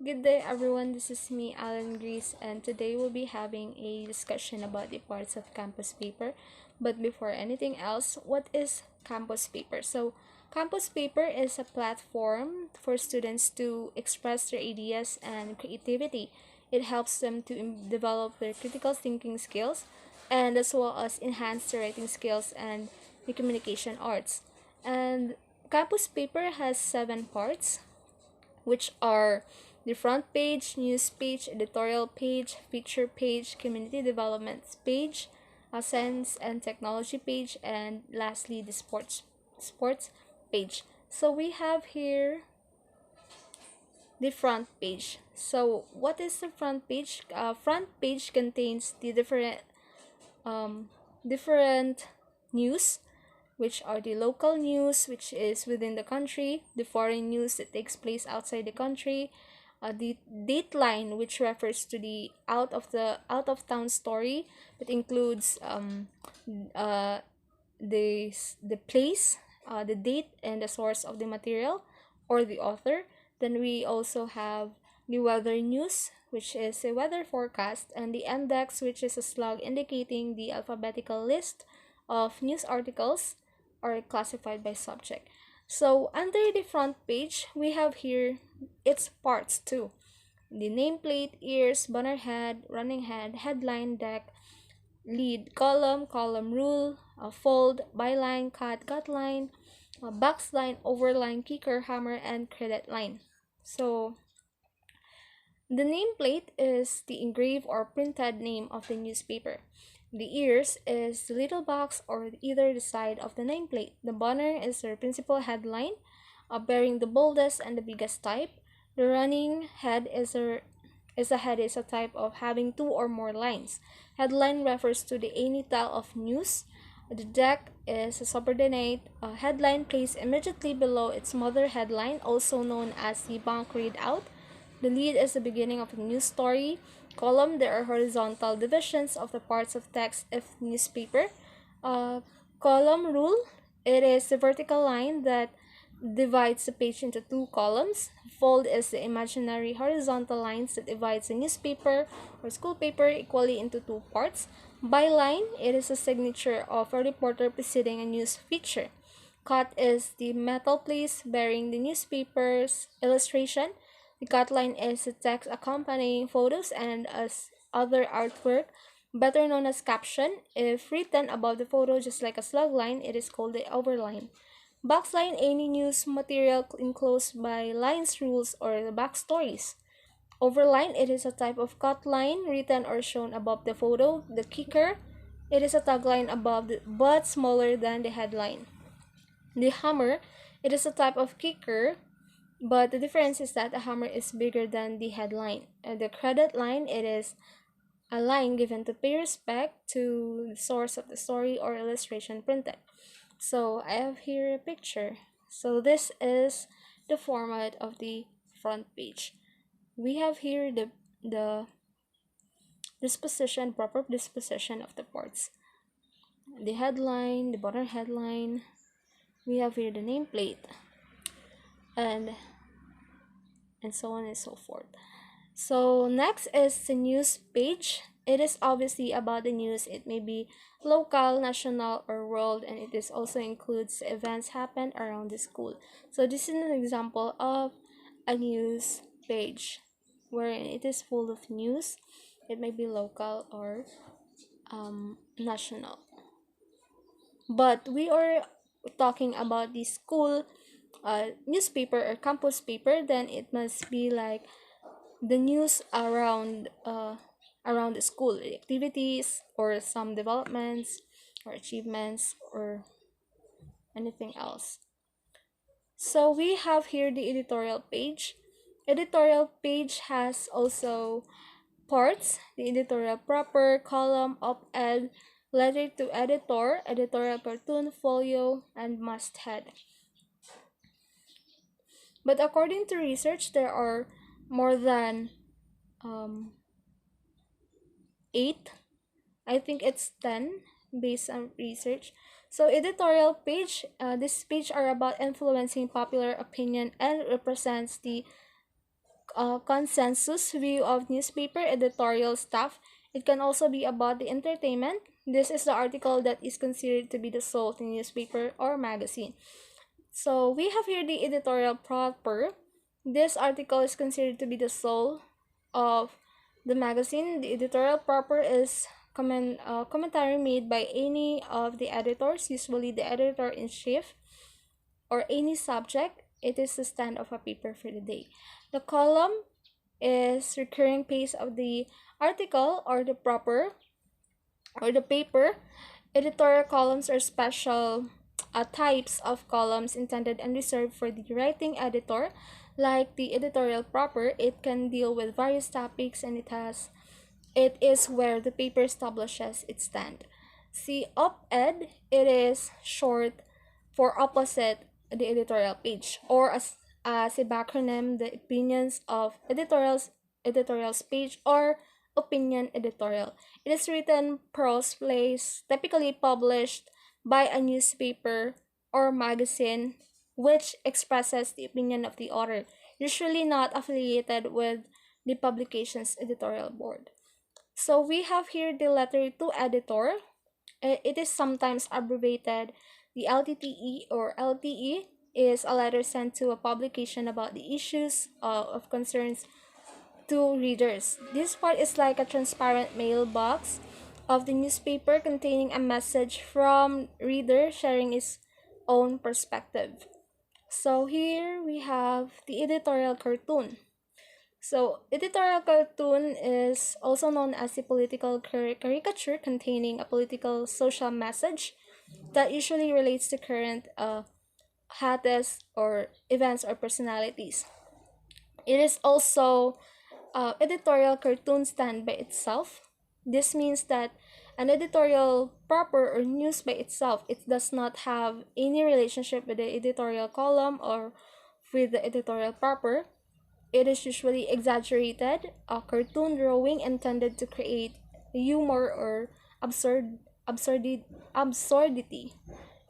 Good day, everyone. This is me, Alan Grease, and today we'll be having a discussion about the parts of campus paper. But before anything else, what is campus paper? Campus paper is a platform for students to express their ideas and creativity. It helps them to develop their critical thinking skills and as well as enhance their writing skills and the communication arts. And campus paper has seven parts, which are the front page, news page, editorial page, feature page, community development page, a science and technology page, and lastly the sports page. So we have here the front page. So what is the front page? Front page contains the um, different news, which are the local news, which is within the country, the foreign news that takes place outside the country, the dateline, which refers to the out of town story that includes uh, the place, the date, and the source of the material or the author. Then we also have the weather news, which is a weather forecast, and the index, which is a slug indicating the alphabetical list of news articles are classified by subject. So under the front page, we have here its parts too. The nameplate, ears, banner head, running head, headline, deck, lead, column, column rule, fold, byline, cut line, box line, overline, kicker, hammer, and credit line. So the nameplate is the engraved or printed name of the newspaper. The ears is the little box or either the side of the nameplate. The banner is their principal headline, bearing the boldest and the biggest type. The running head is a type of having two or more lines. Headline refers to the any style of news. The deck is a subordinate headline placed immediately below its mother headline, also known as the bank readout. The lead is the beginning of a news story. Column, there are horizontal divisions of the parts of text if newspaper. Uh, Column rule, it is the vertical line that divides the page into two columns. Fold is the imaginary horizontal lines that divides a newspaper or school paper equally into two parts. Byline, it is a signature of a reporter preceding a news feature. Cut is the metal place bearing the newspaper's illustration. The cut line is the text accompanying photos and as other artwork, better known as caption. If written above the photo, just like a slug line, it is called the overline. Boxline, any news material enclosed by lines, rules, or the backstories. Overline, it is a type of cut line written or shown above the photo. The kicker, it is a tagline above but smaller than the headline. The hammer, it is a type of kicker, but the difference is that a hammer is bigger than the headline. The credit line, it is a line given to pay respect to the source of the story or illustration printed. So I have here a picture. So this is the format of the front page. We have here the proper disposition of the parts. The headline, the bottom headline. We have here the nameplate, and so on and so forth. So next is the news page. It is obviously about the news. It may be local, national, or world, and it is also includes events happen around the school. So this is an example of a news page wherein it is full of news. It may be local or national. But we are talking about the school newspaper or campus paper, then it must be like the news around the school, the activities or some developments or achievements or anything else. So we have here the editorial page. Editorial page has also parts: the editorial proper, column, op-ed, letter to editor, editorial cartoon, folio, and masthead. But according to research, there are more than um, 8, I think it's 10 based on research. So editorial page, this page are about influencing popular opinion and represents the consensus view of newspaper editorial staff. It can also be about the entertainment. This is the article that is considered to be the soul of the newspaper or magazine. So we have here the editorial proper. This article is considered to be the soul of the magazine. The editorial proper is commentary made by any of the editors, usually the editor-in-chief, or any subject. It is the stand of a paper for the day. The column is recurring pace of the article or the proper or the paper. Editorial columns are special types of columns intended and reserved for the writing editor. Like the editorial proper, it can deal with various topics, and it is where the paper establishes its stand. See, op-ed, it is short for opposite the editorial page, or as a backronym, the opinions of editorials page, or opinion editorial. It is written prose plays typically published by a newspaper or magazine which expresses the opinion of the author, usually not affiliated with the publication's editorial board. So we have here the letter to editor. It is sometimes abbreviated. The LTTE or LTE is a letter sent to a publication about the issues of concerns to readers. This part is like a transparent mailbox of the newspaper containing a message from reader sharing his own perspective. So here we have the editorial cartoon. So editorial cartoon is also known as a political caricature containing a political social message that usually relates to current hottest or events or personalities. It is also editorial cartoon stand by itself. This means that an editorial proper or news by itself, it does not have any relationship with the editorial column or with the editorial proper. It is usually exaggerated, a cartoon drawing intended to create humor or absurdity.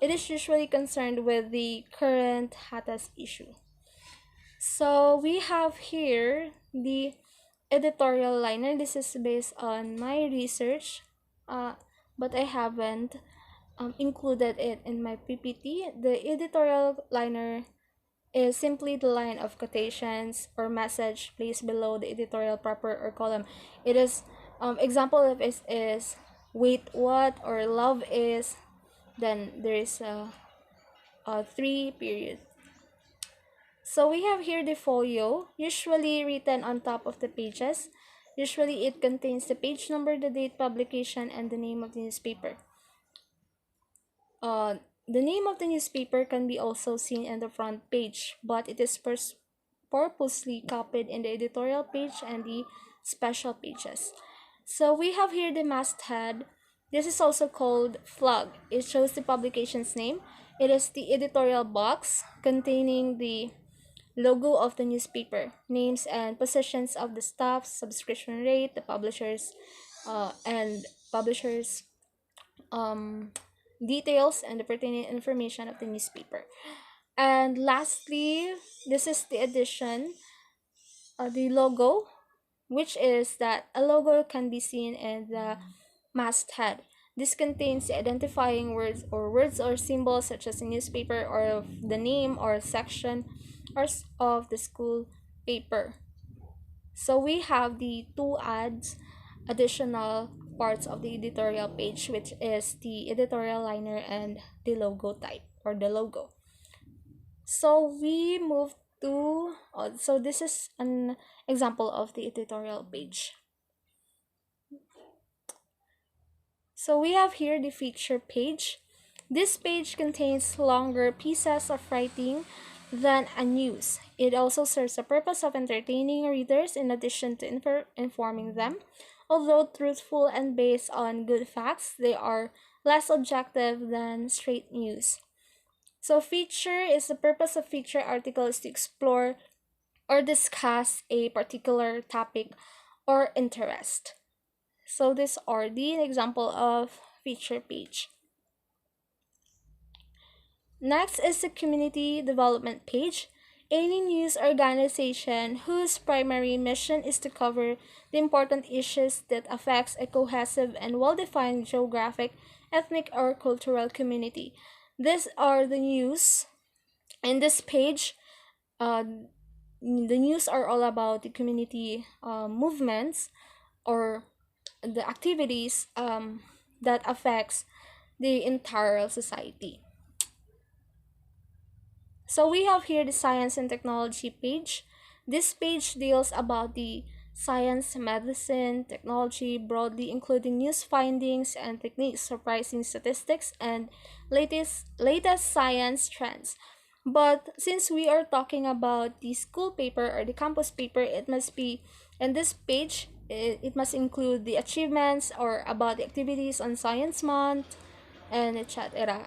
It is usually concerned with the current hottest issue. So we have here the editorial liner. This is based on my research, but I haven't included it in my PPT. The editorial liner is simply the line of quotations or message placed below the editorial proper or column. It is example of is wait what or love is. Then there is a three period. So we have here the folio, usually written on top of the pages. Usually it contains the page number, the date publication, and the name of the newspaper. The name of the newspaper can be also seen in the front page, but it is purposely copied in the editorial page and the special pages. So we have here the masthead. This is also called flag. It shows the publication's name. It is the editorial box containing the logo of the newspaper, names and positions of the staff, subscription rate, the publishers, and publishers details and the pertinent information of the newspaper. And lastly, this is the addition, the logo, which is that a logo can be seen in the masthead. This contains the identifying words or symbols such as a newspaper or the name or section or of the school paper. So we have the two additional parts of the editorial page, which is the editorial liner and the logo type or the logo. So we move to, so this is an example of the editorial page. So we have here the feature page. This page contains longer pieces of writing than a news. It also serves the purpose of entertaining readers in addition to informing them. Although truthful and based on good facts, they are less objective than straight news. So feature is the purpose of feature article is to explore or discuss a particular topic or interest. So these are the example of feature page. Next is the community development page. any news organization whose primary mission is to cover the important issues that affects a cohesive and well-defined geographic, ethnic, or cultural community. These are the news. In this page, uh, the news are all about the community movements or the activities that affects the entire society. So we have here the science and technology page. This page deals about the science, medicine, technology broadly, including news findings and techniques, surprising statistics, and latest science trends. But since we are talking about the school paper or the campus paper, it must be in this page. It must include the achievements or about the activities on Science Month and etc.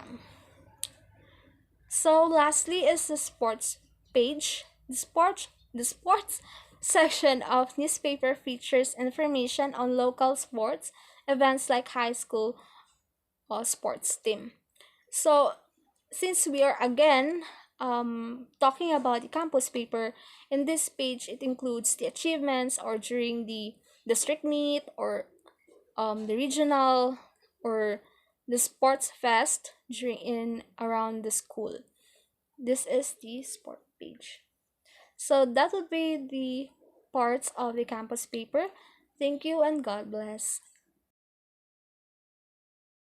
So lastly is the sports page. The sports section of newspaper features information on local sports events like high school or sports team. So since we are again talking about the campus paper, in this page it includes the achievements or during the district meet or the regional or the sports fest during in around the school. This is the sport page. So that would be the parts of the campus paper. Thank you and God bless.